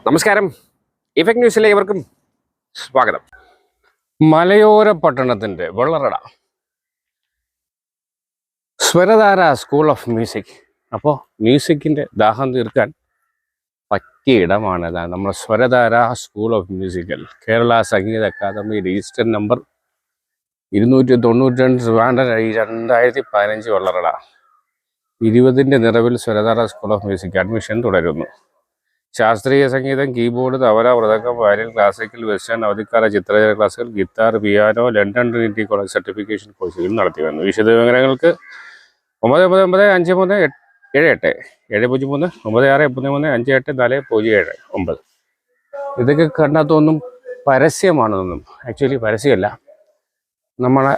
നമസ്കാരം. ഇഫക്ട് ന്യൂസിലെ ഇവർക്കും സ്വാഗതം. മലയോര പട്ടണത്തിൻ്റെ Vellarada Swaradhara school of music. അപ്പോൾ മ്യൂസിക്കിൻ്റെ ദാഹം തീർക്കാൻ പറ്റിയ ഇടമാണ് നമ്മുടെ Swaradhara school of musical Kerala Sangeetha Akademi register number 292 2015 Vellarada 20ൻ്റെ നിറവിൽ Swaradhara school of music admission തുടരുന്നു. ശാസ്ത്രീയ സംഗീതം, keyboard, tabla, mridangam, violin, classical, western, അവധിക്കാല ചിത്രരചന ക്ലാസുകൾ, guitar, piano, London Trinity College certification കോഴ്സുകൾ നടത്തി വന്നു. വിശദവിവരങ്ങൾക്ക് 995378 703 9633 584079. ഇതൊക്കെ കണ്ടാത്തൊന്നും പരസ്യമാണെന്നൊന്നും ആക്ച്വലി പരസ്യമല്ല. നമ്മളെ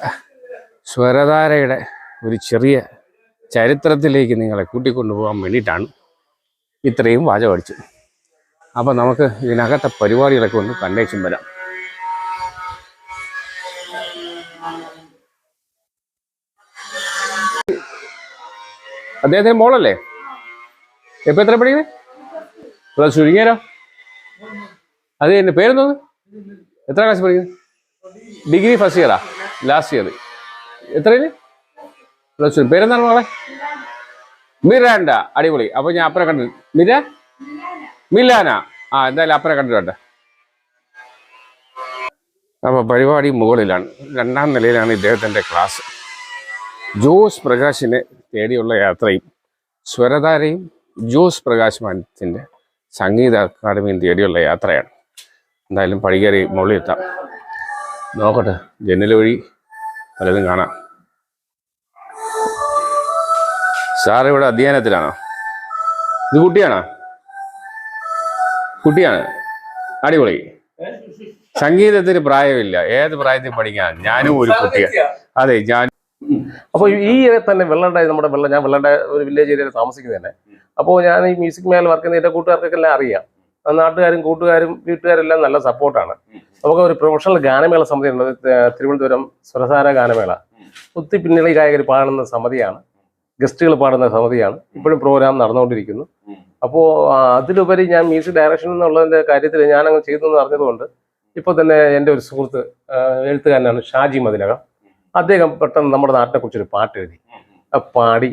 സ്വരധാരയുടെ ഒരു ചെറിയ ചരിത്രത്തിലേക്ക് നിങ്ങളെ കൂട്ടിക്കൊണ്ടുപോകാൻ വേണ്ടിയിട്ടാണ് ഇത്രയും വാചകം അടിച്ചു. അപ്പം നമുക്ക് ഇതിനകത്തെ പരിപാടികളൊക്കെ ഒന്ന് കണ്ടേച്ചും വരാം. അദ്ദേഹത്തിന് മോളല്ലേ? എപ്പോൾ എത്ര പഠിക്കുന്നത്? പ്ലസ് ചുരുങ്ങിയാലോ? അത് എൻ്റെ പേരെന്തോന്ന്? എത്ര ക്ലാസ് പഠിക്കുന്നത്? ഡിഗ്രി ഫസ്റ്റ് ഇയറാ? Last year. എത്രയില്? Plus two. പേരെന്താണ് മോളെ? മിറാൻഡ. അടിപൊളി. അപ്പോൾ ഞാൻ അപ്പനെ കണ്ടു. മിലാന. എന്തായാലും അപ്പനെ കണ്ടിട്ടുണ്ട്. അപ്പോൾ പരിപാടി മുകളിലാണ്, 2ാം നിലയിലാണ് ഇദ്ദേഹത്തിൻ്റെ ക്ലാസ്. ജോസ് പ്രകാശിനെ തേടിയുള്ള യാത്രയും സ്വരധാരയും ജോസ് പ്രകാശ് മാനത്തിൻ്റെ സംഗീത അക്കാദമിയും തേടിയുള്ള യാത്രയാണ്. എന്തായാലും പടികേറി മുകളിൽ എത്താം. നോക്കട്ടെ, ജനൽ വഴി പലതും കാണാം. സാർ ഇവിടെ അധ്യയനത്തിലാണോ? ഇത് കുട്ടിയാണോ? കുട്ടിയാണ്. അടിപൊളി. സംഗീതത്തിന് പ്രായമില്ല, ഏത് പ്രായത്തിൽ പഠിക്കാൻ. ഞാനും ഒരു കുട്ടിയാണ്. അതെ, ഞാൻ. അപ്പോൾ ഈ തന്നെ ഞാൻ വെള്ളണ്ട ഒരു വില്ലേജ് ഏരിയയിൽ താമസിക്കുന്നത് തന്നെ. അപ്പോൾ ഞാൻ ഈ മ്യൂസിക് മേഖല വർക്ക് ചെയ്യുന്ന എൻ്റെ കൂട്ടുകാർക്കൊക്കെ എല്ലാം അറിയാം. നാട്ടുകാരും കൂട്ടുകാരും വീട്ടുകാരെല്ലാം നല്ല സപ്പോർട്ടാണ്. നമുക്ക് ഒരു പ്രൊഫഷണൽ ഗാനമേള സമിതി ഉണ്ട്, തിരുവനന്തപുരം സ്വരധാര ഗാനമേള. ഒത്തിരി പിന്നണി ഗായകർ പാടുന്ന സമിതിയാണ്, ഗസ്റ്റുകൾ പാടുന്ന സമിതിയാണ്. ഇപ്പോഴും പ്രോഗ്രാം നടന്നുകൊണ്ടിരിക്കുന്നു. അപ്പോൾ അതിലുപരി ഞാൻ മ്യൂസിക് ഡയറക്ഷൻ എന്നുള്ളതിൻ്റെ കാര്യത്തിൽ ഞാനങ്ങ് ചെയ്തെന്ന് അറിഞ്ഞതുകൊണ്ട് ഇപ്പോൾ തന്നെ എൻ്റെ ഒരു സുഹൃത്ത് എഴുത്തുകാരനാണ് ഷാജി മതിലകം. അദ്ദേഹം പെട്ടെന്ന് നമ്മുടെ നാട്ടിനെ കുറിച്ചൊരു പാട്ട് എഴുതി പാടി.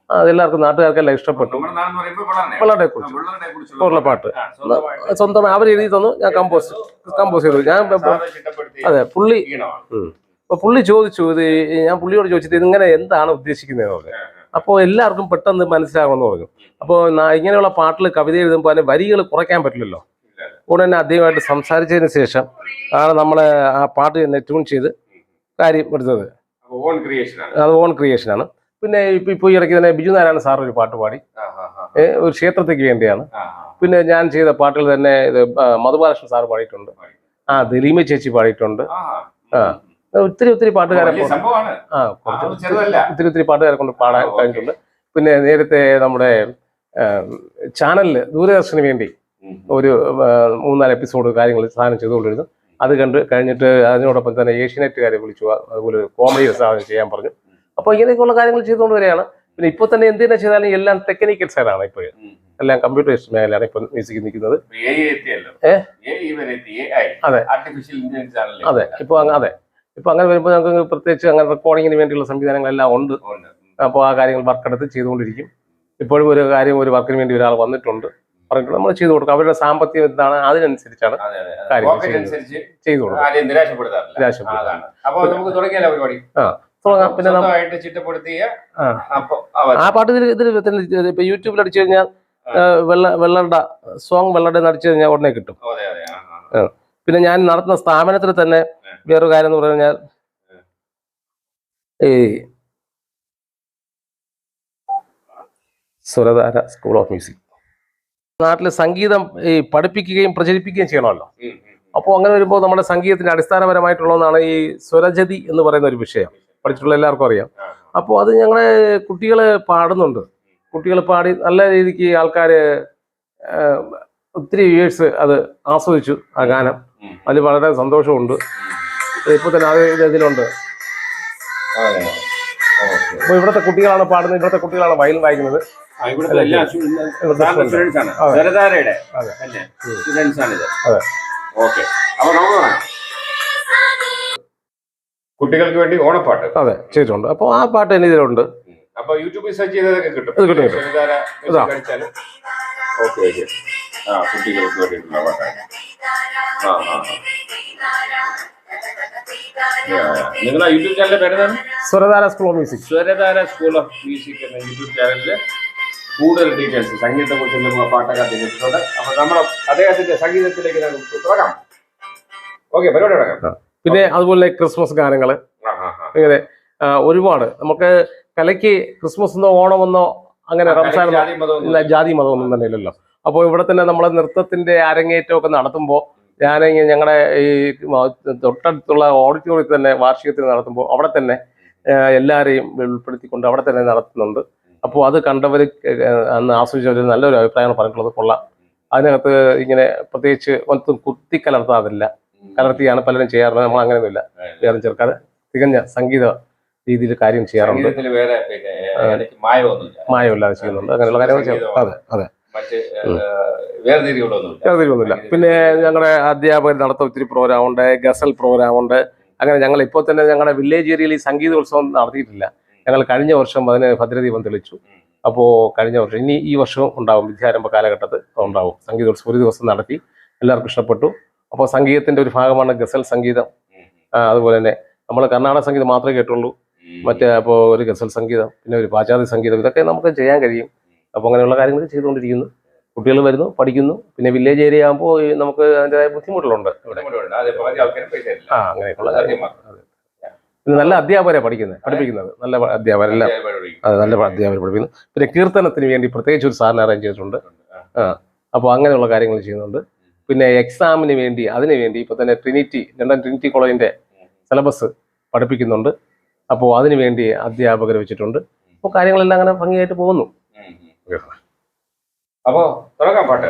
അതെല്ലാവർക്കും നാട്ടുകാർക്കെല്ലാം ഇഷ്ടപ്പെട്ടു. വെള്ളത്തെ കുറിച്ചുള്ള പാട്ട് സ്വന്തമായി അവർ എഴുതി തന്നു. ഞാൻ കമ്പോസ് ചെയ്തു. ഞാൻ അതെ പുള്ളി ചോദിച്ചു, ഇത് ഞാൻ പുള്ളിയോട് ചോദിച്ചിട്ട് ഇതിങ്ങനെ എന്താണ് ഉദ്ദേശിക്കുന്നതെന്ന് പറഞ്ഞു. അപ്പോൾ എല്ലാവർക്കും പെട്ടെന്ന് മനസ്സിലാകുമെന്ന് പറഞ്ഞു. അപ്പോൾ ഇങ്ങനെയുള്ള പാട്ടിൽ കവിത എഴുതുമ്പോൾ അതിന് വരികൾ കുറയ്ക്കാൻ പറ്റില്ലല്ലോ. ഉടനെ തന്നെ അദ്ദേഹമായിട്ട് സംസാരിച്ചതിന് ശേഷം ആണ് നമ്മളെ ആ പാട്ട് തന്നെ ട്യൂൺ ചെയ്ത് കാര്യം എടുത്തത്. അത് ഓൺ ക്രിയേഷനാണ്. പിന്നെ ഇപ്പോൾ ഈ ഇടയ്ക്ക് തന്നെ ബിജു നാരായണ സാർ ഒരു പാട്ട് പാടി, ഒരു ക്ഷേത്രത്തേക്ക് വേണ്ടിയാണ്. പിന്നെ ഞാൻ ചെയ്ത പാട്ടുകൾ തന്നെ ഇത് മധുബാലകൃഷ്ണൻ സാർ പാടിയിട്ടുണ്ട്. ദലീമ ചേച്ചി പാടിയിട്ടുണ്ട്. ഒത്തിരി പാട്ടുകാരെ ഒത്തിരി പാട്ടുകാരെ കൊണ്ട് പാടാൻ കഴിഞ്ഞിട്ടുണ്ട്. പിന്നെ നേരത്തെ നമ്മുടെ ചാനലില് ദൂരദർശന് വേണ്ടി ഒരു 3-4 എപ്പിസോഡ് കാര്യങ്ങൾ സാധനം ചെയ്തുകൊണ്ടിരുന്നു. അത് കഴിഞ്ഞിട്ട് അതിനോടൊപ്പം തന്നെ ഏഷ്യനെറ്റുകാരെ വിളിച്ചു, അതുപോലെ കോമഡി സാധനം ചെയ്യാൻ പറഞ്ഞു. അപ്പോൾ ഇങ്ങനെയൊക്കെയുള്ള കാര്യങ്ങൾ ചെയ്തുകൊണ്ട് വരികയാണ്. പിന്നെ ഇപ്പോൾ തന്നെ എന്തിനാ ചെയ്താലും എല്ലാം ടെക്നിക്കൽ സൈഡാണ്. ഇപ്പോഴും എല്ലാം കമ്പ്യൂട്ടറൈസ്ഡ് മേഖലയാണ് ഇപ്പോൾ മ്യൂസിക് നിൽക്കുന്നത്. അതെ ഇപ്പൊ അങ്ങനെ വരുമ്പോൾ ഞങ്ങൾക്ക് പ്രത്യേകിച്ച് അങ്ങനെ റെക്കോർഡിങ്ങിന് വേണ്ടിയുള്ള സംവിധാനങ്ങളെല്ലാം ഉണ്ട്. അപ്പോൾ ആ കാര്യങ്ങൾ വർക്കെടുത്ത് ചെയ്തുകൊണ്ടിരിക്കും. ഇപ്പോഴും ഒരു വർക്കിന് വേണ്ടി ഒരാൾ വന്നിട്ടുണ്ട്, പറഞ്ഞിട്ട് നമ്മൾ ചെയ്തു കൊടുക്കും. അവരുടെ സാമ്പത്തികം എന്താണ് അതിനനുസരിച്ചാണ് കാര്യങ്ങൾ ചെയ്തു കൊടുക്കും. തുടങ്ങാം. പിന്നെ ആ പാട്ട് ഇതിൽ ഇപ്പൊ യൂട്യൂബിൽ അടിച്ചു കഴിഞ്ഞാൽ വെള്ളയുടെ സോങ് വെള്ളയുടെ അടിച്ചു കഴിഞ്ഞാൽ ഉടനെ കിട്ടും. പിന്നെ ഞാൻ നടത്തുന്ന സ്ഥാപനത്തിൽ തന്നെ വേറൊരു കാര്യം എന്ന് പറഞ്ഞാൽ ഈ സ്വരധാര സ്കൂൾ ഓഫ് മ്യൂസിക് നാട്ടിൽ സംഗീതം ഈ പഠിപ്പിക്കുകയും പ്രചരിപ്പിക്കുകയും ചെയ്യണമല്ലോ. അപ്പോൾ അങ്ങനെ വരുമ്പോൾ നമ്മുടെ സംഗീതത്തിന് അടിസ്ഥാനപരമായിട്ടുള്ളതാണ് ഈ സ്വരജതി എന്ന് പറയുന്ന ഒരു വിഷയം. പഠിച്ചിട്ടുള്ള എല്ലാവർക്കും അറിയാം. അപ്പോൾ അത് ഞങ്ങളെ കുട്ടികൾ പാടുന്നുണ്ട്. കുട്ടികൾ പാടി നല്ല രീതിക്ക് ആൾക്കാർ ഒത്തിരി വ്യൂവേഴ്സ് അത് ആസ്വദിച്ചു ആ ഗാനം. അതിൽ വളരെ സന്തോഷമുണ്ട്. ഇപ്പോൾ തന്നെ അത് ഇതിലുണ്ട്. അപ്പോൾ ഇവിടുത്തെ കുട്ടികളാണ് പാടുന്നത്, ഇവിടുത്തെ കുട്ടികളാണ് വയലിൻ വായിക്കുന്നത്. ഇവിടുത്തെ എല്ലാ സ്റ്റുഡൻസ് ആണ്, സ്വരധാരയുടെ സ്റ്റുഡൻസ് ആണിത്. ഓക്കെ, അപ്പൊ നമുക്ക് കാണാം കുട്ടികൾക്ക് വേണ്ടി ഓണപ്പാട്ട്. അതെ, ചെയ്തിട്ടുണ്ട്. അപ്പോൾ ആ പാട്ട് തന്നെ ഇതിലുണ്ട്. അപ്പൊ യൂട്യൂബിൽ സെർച്ച് ചെയ്തതൊക്കെ കിട്ടും. സ്വരധാര അടിച്ചാൽ ഓക്കെ. ആ, കുട്ടികൾക്ക് വേണ്ടിയിട്ടുള്ള പാട്ടാണ്. നിങ്ങളുടെ യൂട്യൂബ് ചാനലിന്റെ പേരെന്താണ്? Swaradhara school of music. Swaradhara school of music എന്ന യൂട്യൂബ് ചാനലില് കൂടുതൽ ഡീറ്റെയിൽസ് സംഗീതത്തെ കുറിച്ചുള്ള പാട്ടൊക്കെ അദ്ദേഹത്തിനുണ്ട്. അപ്പൊ നമ്മൾ അദ്ദേഹത്തിന്റെ സംഗീതത്തിലേക്ക് തുടങ്ങാം. ഓക്കെ, പരിപാടി തുടങ്ങാം. പിന്നെ അതുപോലെ ക്രിസ്മസ് ഗാനങ്ങള് ഇങ്ങനെ ഒരുപാട്. നമുക്ക് കലയ്ക്ക് ക്രിസ്മസ് എന്നോ ഓണമെന്നോ അങ്ങനെ റംസാൻ ജാതി മതമൊന്നും തന്നെ ഇല്ലല്ലോ. അപ്പോൾ ഇവിടെ തന്നെ നമ്മളെ നൃത്തത്തിന്റെ അരങ്ങേറ്റമൊക്കെ നടത്തുമ്പോൾ ഞങ്ങളുടെ ഈ തൊട്ടടുത്തുള്ള ഓഡിറ്റോറിയത്തിൽ തന്നെ വാർഷികത്തിന് നടത്തുമ്പോൾ അവിടെ തന്നെ എല്ലാവരെയും ഉൾപ്പെടുത്തിക്കൊണ്ട് അവിടെ തന്നെ നടത്തുന്നുണ്ട്. അപ്പോൾ അത് കണ്ടവർ അന്ന് ആസ്വദിച്ചവർ നല്ലൊരു അഭിപ്രായമാണ് പറഞ്ഞിട്ടുള്ളത്. കൊള്ളാം. അതിനകത്ത് ഇങ്ങനെ പ്രത്യേകിച്ച് ഒന്നും കുത്തിക്കലർത്താറില്ല, കലർത്തിയാണ് പലരും ചെയ്യാറുള്ളത്. നമ്മൾ അങ്ങനെയൊന്നുമില്ല, വേറെ ചേർക്കാതെ തികഞ്ഞ സംഗീത രീതിയിൽ കാര്യം ചെയ്യാറുണ്ട്. മായമില്ലാതെ ചെയ്യുന്നുണ്ട്. അങ്ങനെയുള്ള കാര്യങ്ങൾ ചെയ്യാം. അതെ അതെ, വേർതിരിവൊന്നുമില്ല. പിന്നെ ഞങ്ങളുടെ അധ്യാപകർ നടത്തുന്ന ഒത്തിരി പ്രോഗ്രാമുണ്ട്, ഗസൽ പ്രോഗ്രാമുണ്ട്. അങ്ങനെ ഞങ്ങൾ ഇപ്പോൾ തന്നെ ഞങ്ങളുടെ വില്ലേജ് ഏരിയയിൽ ഈ സംഗീതോത്സവം നടത്തിയിട്ടില്ല. ഞങ്ങൾ കഴിഞ്ഞ വർഷം അതിന് ഭദ്രദീപം തെളിച്ചു. അപ്പോൾ കഴിഞ്ഞ വർഷം ഇനി ഈ വർഷവും ഉണ്ടാവും, വിദ്യാരംഭ കാലഘട്ടത്തിൽ ഉണ്ടാവും സംഗീതോത്സവം. ഒരു ദിവസം നടത്തി, എല്ലാവർക്കും ഇഷ്ടപ്പെട്ടു. അപ്പോൾ സംഗീതത്തിന്റെ ഒരു ഭാഗമാണ് ഗസൽ സംഗീതം. അതുപോലെ തന്നെ നമ്മൾ കർണാടക സംഗീതം മാത്രമേ കേട്ടുള്ളൂ. അപ്പോൾ ഒരു ഗസൽ സംഗീതം, പിന്നെ ഒരു പാശ്ചാത്യ സംഗീതം, ഇതൊക്കെ നമുക്ക് ചെയ്യാൻ കഴിയും. അപ്പോൾ അങ്ങനെയുള്ള കാര്യങ്ങൾ ചെയ്തുകൊണ്ടിരിക്കുന്നു. കുട്ടികൾ വരുന്നു, പഠിക്കുന്നു. പിന്നെ വില്ലേജ് ഏരിയ ആകുമ്പോൾ നമുക്ക് അതിൻ്റെതായ ബുദ്ധിമുട്ടുകളുണ്ട് ഇവിടെ. അങ്ങനെയൊക്കെയുള്ള കാര്യങ്ങൾ. പിന്നെ നല്ല അധ്യാപകരെ പഠിപ്പിക്കുന്നത് നല്ല അധ്യാപകരെല്ലാം നല്ല അധ്യാപകരെ പഠിപ്പിക്കുന്നു. പിന്നെ കീർത്തനത്തിന് വേണ്ടി പ്രത്യേകിച്ച് ഒരു സാറിനെ അറേഞ്ച് ചെയ്തിട്ടുണ്ട്. അപ്പോൾ അങ്ങനെയുള്ള കാര്യങ്ങൾ ചെയ്യുന്നുണ്ട്. പിന്നെ എക്സാമിന് വേണ്ടി അതിനു വേണ്ടി ഇപ്പോൾ തന്നെ ലണ്ടൻ ട്രിനിറ്റി കോളേജിന്റെ സിലബസ് പഠിപ്പിക്കുന്നുണ്ട്. അപ്പോൾ അതിനു വേണ്ടി അധ്യാപകർ വെച്ചിട്ടുണ്ട്. അപ്പോൾ കാര്യങ്ങളെല്ലാം അങ്ങനെ ഭംഗിയായിട്ട് പോകുന്നു. അപ്പോ തുടങ്ങാം പാട്ട്.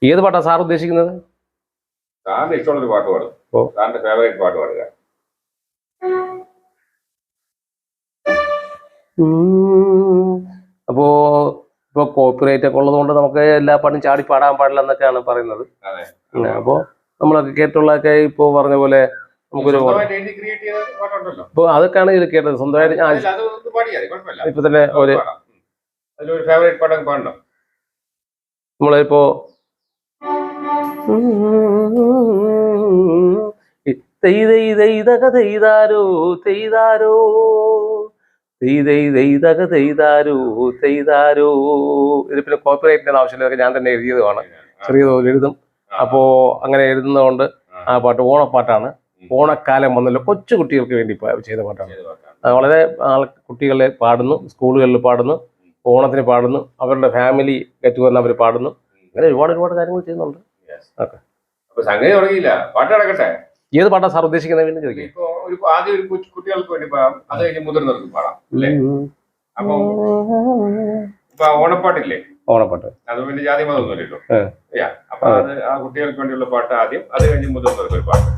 ഏത് പാട്ടാ സാർ ഉദ്ദേശിക്കുന്നത്? സാറിന് ഇഷ്ടമുള്ളൊരു പാട്ട് പാടും. സാറിന്റെ ഫേവറേറ്റ് പാട്ട് പാടുക. ഇപ്പൊ കോപ്പിറൈറ്റ് ഒക്കെ ഉള്ളത് കൊണ്ട് നമുക്ക് എല്ലാ പാട്ടും ചാടി പാടാൻ പാടില്ല എന്നൊക്കെയാണ് പറയുന്നത്. അപ്പോ നമ്മളൊക്കെ കേട്ടുള്ളതൊക്കെ ഇപ്പൊ പറഞ്ഞ പോലെ നമുക്കൊരു ഇപ്പൊ അതൊക്കെയാണ് ഇത് കേട്ടത്. സ്വന്തമായിട്ട് ഇപ്പൊ തന്നെ ഒരു നമ്മളിപ്പോ തെയ്താരോ ഇത് പിന്നെ കോപ്പിറൈറ്റിന്റെ ആവശ്യമില്ല, ഞാൻ തന്നെ എഴുതിയതുമാണ്. ചെറിയ തോതിൽ എഴുതും. അപ്പോ അങ്ങനെ എഴുതുന്നതുകൊണ്ട് ആ പാട്ട് ഓണപ്പാട്ടാണ്. ഓണക്കാലം വന്നല്ലോ, കൊച്ചു കുട്ടികൾക്ക് വേണ്ടി ചെയ്ത പാട്ടാണ്. വളരെ കുട്ടികളെ പാടുന്നു, സ്കൂളുകളിൽ പാടുന്നു, ഓണത്തിന് പാടുന്നു, അവരുടെ ഫാമിലി ഗെറ്റ് ടുഗദറിന് അവർ പാടുന്നു. അങ്ങനെ ഒരുപാട് കാര്യങ്ങൾ ചെയ്യുന്നുണ്ട്. ഏത് പാട്ടാ സാർ ഉദ്ദേശിക്കുന്നത്? പിന്നെ ചോദിക്കും. കുട്ടികൾക്ക് വേണ്ടി അത് കഴിഞ്ഞ് മുതിർന്നവർക്ക് പാടാം അല്ലേ? അപ്പൊ ഓണപ്പാട്ടില്ലേ? ഓണപ്പാട്ട് അത് പിന്നെ ജാതി മതമൊന്നുമില്ലല്ലോ. അപ്പൊ അത് ആ കുട്ടികൾക്ക് വേണ്ടിയുള്ള പാട്ട് ആദ്യം, അത് കഴിഞ്ഞ് മുതിർന്നവർക്ക് ഒരു പാട്ട്.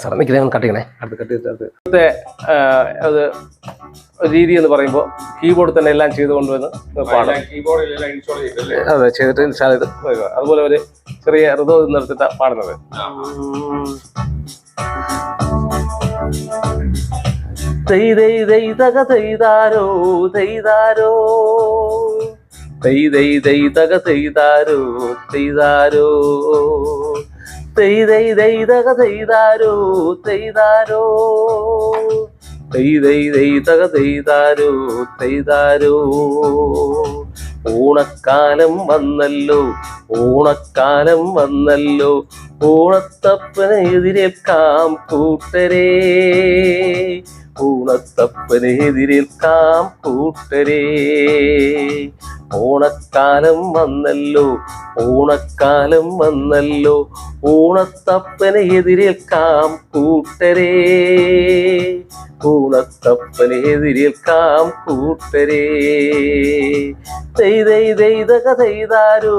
സാർ കട്ടിക്കണേ. ഇന്നത്തെ അത് രീതി എന്ന് പറയുമ്പോൾ കീബോർഡ് തന്നെ എല്ലാം ചെയ്ത് കൊണ്ടുവന്ന് പാടാം. അതെ, ചെയ്തിട്ട് ഇൻസ്റ്റാൾ ചെയ്ത് അതുപോലെ ഒരു ചെറിയ ഋതു നിർത്തിട്ടാ പാടുന്നത്. തെയ്താരോ ഓണക്കാലം വന്നല്ലോ, ഓണത്തപ്പനെ എതിരേൽക്കാം കൂട്ടരേ, ഓണക്കാലം വന്നല്ലോ, ഓണത്തപ്പനെ എതിരേൽക്കാം കൂട്ടരേ, തെയ്താരോ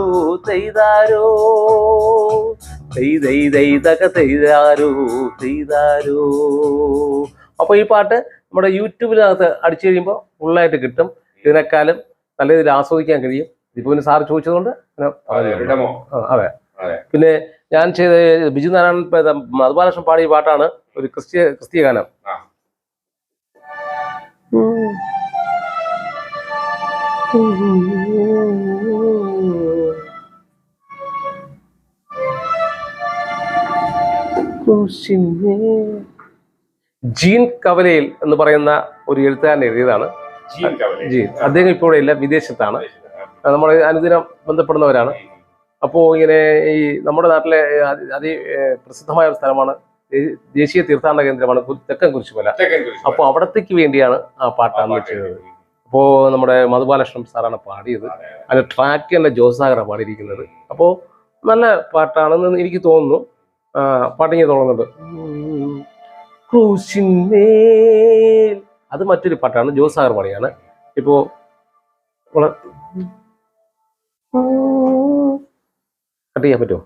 ചെയ്താരോ. അപ്പൊ ഈ പാട്ട് നമ്മുടെ യൂട്യൂബിനകത്ത് അടിച്ചു കഴിയുമ്പോൾ ഫുള്ളായിട്ട് കിട്ടും. ഇതിനേക്കാളും നല്ല രീതിയിൽ ആസ്വദിക്കാൻ കഴിയും. ഇതിപ്പോ പിന്നെ സാറ് ചോദിച്ചതുകൊണ്ട് അതെ. പിന്നെ ഞാൻ ചെയ്ത ബിജു നാരായണൻ മധുബാലകൃഷ്ണൻ പാടിയ പാട്ടാണ് ഒരു ക്രിസ്തീയ ഗാനം. ജീൻ കവലയിൽ എന്ന് പറയുന്ന ഒരു എഴുത്തുകാരൻ എഴുതിയതാണ്. ജീൻ അദ്ദേഹം ഇപ്പോൾ ഇല്ല, വിദേശത്താണ്. നമ്മൾ അനുദിനം ബന്ധപ്പെടുന്നവരാണ്. അപ്പോൾ ഇങ്ങനെ ഈ നമ്മുടെ നാട്ടിലെ പ്രസിദ്ധമായ ഒരു സ്ഥലമാണ്, ദേശീയ തീർത്ഥാടന കേന്ദ്രമാണ് തെക്കൻ കുരിശുമല. അപ്പോൾ അവിടത്തേക്ക് വേണ്ടിയാണ് ആ പാട്ടാണ് ചെയ്തത്. അപ്പോൾ നമ്മുടെ മധുബാലകൃഷ്ണൻ സാറാണ് പാടിയത്. അതിന്റെ ട്രാക്ക് തന്നെ ജോസാഗറാണ് പാടിയിരിക്കുന്നത്. അപ്പോൾ നല്ല പാട്ടാണെന്ന് എനിക്ക് തോന്നുന്നു. പാട്ടിങ്ങനെ തുടങ്ങുന്നുണ്ട്, ക്രൂശിന്മേൽ. അത് മറ്റൊരു പാട്ടാണ്, ജോസാഗർ പാടിയാണ്. ഇപ്പോ കട്ട് ചെയ്യാൻ പറ്റുമോ?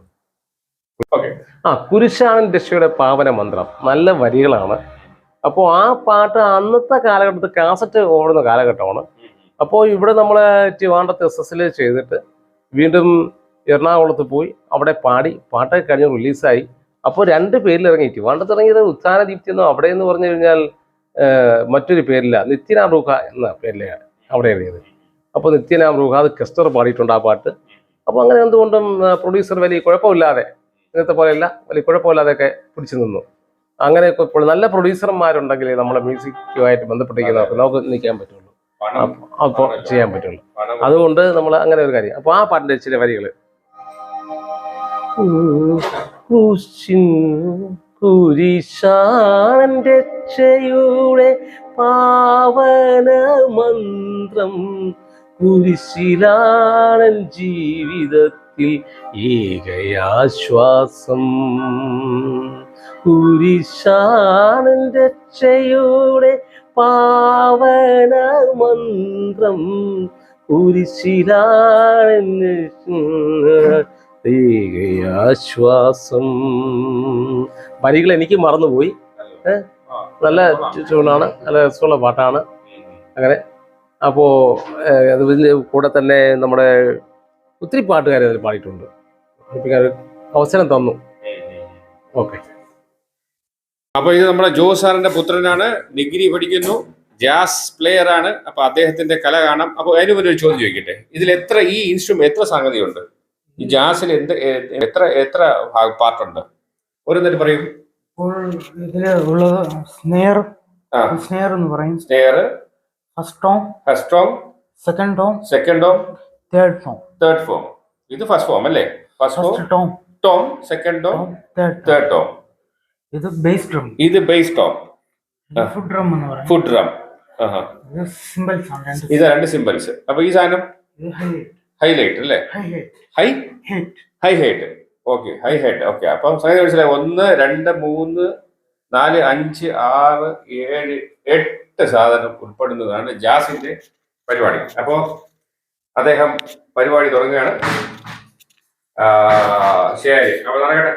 കുരിശാണ് രക്ഷയുടെ പാവന മന്ത്രം. നല്ല വരികളാണ്. അപ്പോൾ ആ പാട്ട് അന്നത്തെ കാലഘട്ടത്തിൽ കാസറ്റ് ഓടുന്ന കാലഘട്ടമാണ്. അപ്പോൾ ഇവിടെ നമ്മൾ ട്രിവാൻഡ്രത്ത് SS ചെയ്തിട്ട് വീണ്ടും എറണാകുളത്ത് പോയി അവിടെ പാടി പാട്ടൊക്കെ കഴിഞ്ഞ് റിലീസായി. അപ്പോൾ 2 പേരിൽ ഇറങ്ങി. ട്രിവാൻഡ്രത്ത് ഇറങ്ങിയത് ഉത്ഥാന ദീപ്തി എന്നോ അവിടെ എന്ന് പറഞ്ഞു കഴിഞ്ഞാൽ മറ്റൊരു പേരില്ല, നിത്യനാം റൂഹ എന്ന പേരിലാണ് അവിടെ എഴുതിയത്. അപ്പോൾ നിത്യനാം റൂഹ അത് കെസ്റ്റർ പാടിയിട്ടുണ്ട് ആ പാട്ട്. അപ്പോൾ അങ്ങനെ എന്തുകൊണ്ടും പ്രൊഡ്യൂസർ വലിയ കുഴപ്പമില്ലാതെ, ഇന്നത്തെ പോലെയല്ല, വലിയ കുഴപ്പമില്ലാതെയൊക്കെ പിടിച്ചു നിന്നു. അങ്ങനെയൊക്കെ ഇപ്പോൾ നല്ല പ്രൊഡ്യൂസർമാരുണ്ടെങ്കിൽ നമ്മളെ മ്യൂസിക്കുമായിട്ട് ബന്ധപ്പെട്ടിരിക്കുന്നവർക്ക് നമുക്ക് നിൽക്കാൻ പറ്റുള്ളൂ, അപ്പോൾ ചെയ്യാൻ പറ്റുള്ളൂ. അതുകൊണ്ട് നമ്മൾ അങ്ങനെ ഒരു കാര്യം. അപ്പോൾ ആ പാട്ടിൻ്റെ ചില വരികൾ, കുരിശാന്റെ രക്ഷയുടെ പാവന മന്ത്രം, കുരിശിലാണ് ജീവിതത്തിൽ ഏകയാശ്വാസം. കുരിശാണ് രക്ഷയുടെ പാവന മന്ത്രം, കുരിശിലാണ് ഏകയാശ്വാസം. വരികൾ എനിക്ക് മറന്നുപോയി. നല്ല ട്യൂണാണ്, നല്ല രസമുള്ള പാട്ടാണ്. അങ്ങനെ അപ്പോൾ അതിൻ്റെ കൂടെ തന്നെ നമ്മുടെ ഒത്തിരി പാട്ടുകാർ അതിൽ പാടിയിട്ടുണ്ട്. അവസരം തന്നു. ഓക്കെ. അപ്പൊ ഇത് നമ്മുടെ ജോസ് സാറിന്റെ പുത്രനാണ്, ഡിഗ്രി പഠിക്കുന്നു, ജാസ് പ്ലെയർ ആണ്. അപ്പൊ അദ്ദേഹത്തിന്റെ കല കാണാം. അപ്പൊ അതിന് മുന്നേ ഒരു ചോദ്യം ചോദിക്കട്ടെ, ഇതിൽ ഈ ഇൻസ്ട്രുമെന്റ് എത്ര സംഗതിയുണ്ട്? ഈ ജാസിൽ എത്ര പാർട്ടുണ്ട്? ഓരോന്നിട്ട് പറയും. ഇതില് ഉള്ളത് സ്നെയർ എന്ന് പറയും. Snare, first Tom, second Tom, third form. ഇത് ഫസ്റ്റ് ഫോം അല്ലേ? First Tom, second Tom, third Tom. ഇത് ബേസ് ഡ്രം. Food drum. ഇത് 2 സിമ്പിൾസ്. അപ്പൊ ഈ സാധനം ഹൈലൈറ്റ് അല്ലേ? High height. Okay, high height. Okay. അപ്പം സംഗതി മനസ്സിലായി. 1 2 3 4 5 6 7 8 സാധനം ഉൾപ്പെടുന്നതാണ് ജാസിന്റെ പരിപാടി. അപ്പോൾ അദ്ദേഹം പരിപാടി തുടങ്ങുകയാണ്. ശരി, അപ്പൊ നടക്കട്ടെ.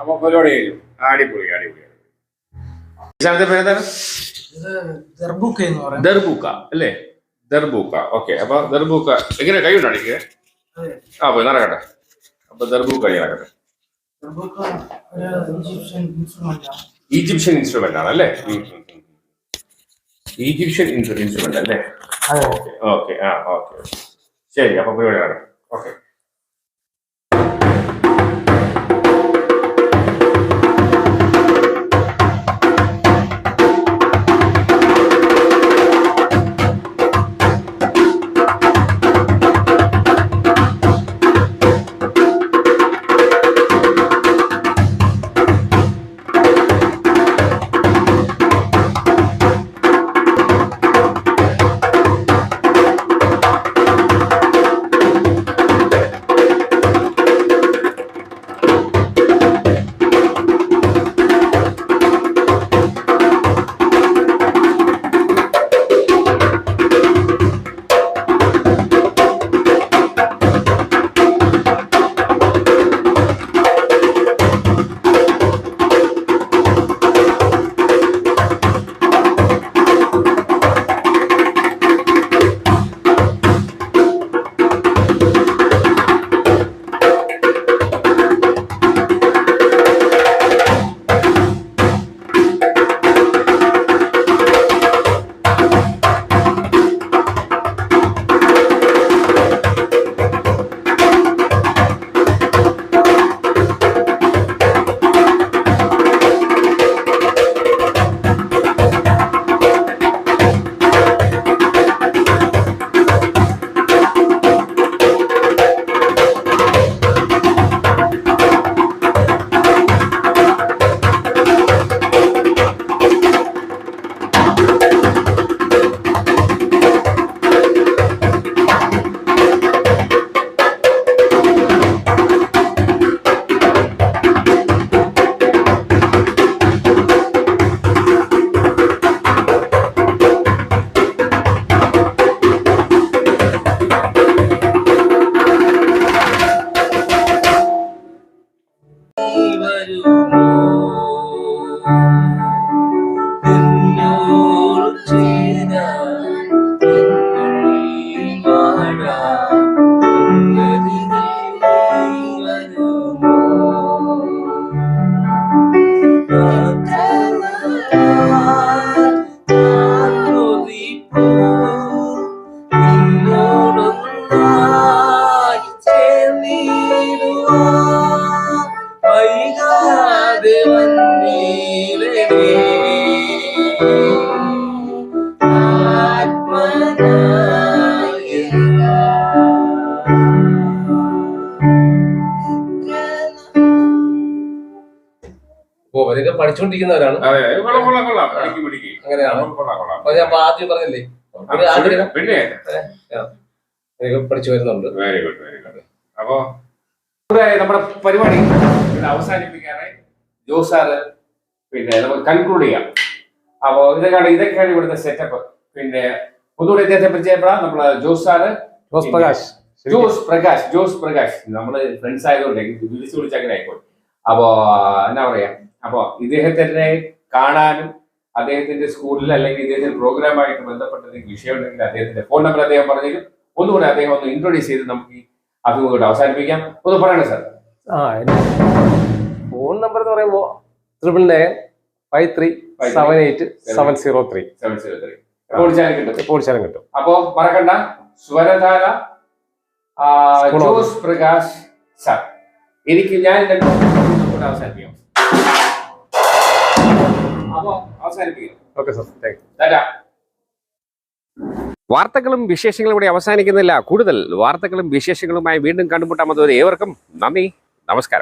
അപ്പൊ പരിപാടി കഴിഞ്ഞു. അടിപൊളി അടിപൊളി. സ്ഥലത്തെ പേരെന്താണ്? ദർബൂക്ക എന്ന് പറയുന്നത്. ദർബൂക്ക അല്ലേ? ദർബൂക്ക. ഓക്കെ. അപ്പൊ ദർബൂക്ക എങ്ങനെ കൈ കൊണ്ടാണ് എനിക്ക്? ആ പോയി നടക്കട്ടെ. അപ്പൊ ദർബൂക്ക നടക്കട്ടെ. ഈജിപ്ഷ്യൻ ഇൻസ്ട്രുമെന്റ് ആണ് അല്ലേ? ഈജിപ്ഷ്യൻ ഇൻസ്ട്രുമെന്റ് അല്ലേ? Okay okay. ആ ഓക്കെ ശരി. അപ്പൊ പരിപാടി നടക്കട്ടെ. ഓക്കെ. വൈകാതെ വന്നീലേ ഓ അതൊക്കെ പഠിച്ചുകൊണ്ടിരിക്കുന്നവരാണ്. അതെ കൊള്ളാം കൊള്ളാം കൊള്ളാം പിടിക്ക് പിടിക്ക് അങ്ങനെയാണ്. കൊള്ളാം കൊള്ളാം അപ്പൊ ഞാൻ ആദ്യം പറഞ്ഞില്ലേ പിന്നെ പഠിച്ചു വരുന്നുണ്ട്. Very good very good. അപ്പോ നമ്മുടെ പരിപാടി ഇവിടെ അവസാനിപ്പിക്കാനായി ജോസ് സാറ് പിന്നെ നമുക്ക് കൺക്ലൂഡ് ചെയ്യാം. അപ്പോൾ ഇതൊക്കെയാണ് ഇവിടുത്തെ സെറ്റപ്പ്. പിന്നെ ഒന്നുകൂടി ഇദ്ദേഹത്തെ പരിചയപ്പെടാം. നമ്മള് ജോസ് സാറ്, ജോസ് പ്രകാശ് നമ്മള് ഫ്രണ്ട്സ് ആയതുകൊണ്ട് വിളിച്ച് അങ്ങനെ ആയിക്കോട്ടെ. അപ്പോ എന്നാ പറയാ, അപ്പൊ ഇദ്ദേഹത്തിനെ കാണാനും അദ്ദേഹത്തിന്റെ സ്കൂളിൽ അല്ലെങ്കിൽ ഇദ്ദേഹത്തിന്റെ പ്രോഗ്രാമായിട്ട് ബന്ധപ്പെട്ട വിഷയം ഉണ്ടെങ്കിൽ അദ്ദേഹത്തിന്റെ ഫോൺ നമ്പർ അദ്ദേഹം പറഞ്ഞിരും. ഒന്നുകൂടെ അദ്ദേഹം ഒന്ന് ഇൻട്രോഡ്യൂസ് ചെയ്ത് നമുക്ക് ഈ അഭിമുഖം അവസാനിപ്പിക്കാം. ഒന്ന് പറയണേ സാർ. ഫോൺ നമ്പർ എന്ന് പറയുമ്പോ 995378703703 വിളിച്ചാലും കിട്ടും. അപ്പോ മറക്കണ്ട, സ്വരധാര ജോസ് പ്രകാശ് സാർ. എനിക്ക് ഞാൻ അവസാനിപ്പിക്കാം. അപ്പോ അവസാനിപ്പിക്കാം. Okay sir, thank you. വാർത്തകളും വിശേഷങ്ങളും ഇവിടെ അവസാനിക്കുന്നില്ല. കൂടുതൽ വാർത്തകളും വിശേഷങ്ങളുമായി വീണ്ടും കണ്ടുമുട്ടാം. അതുവരെ ഏവർക്കും നന്ദി, നമസ്കാരം.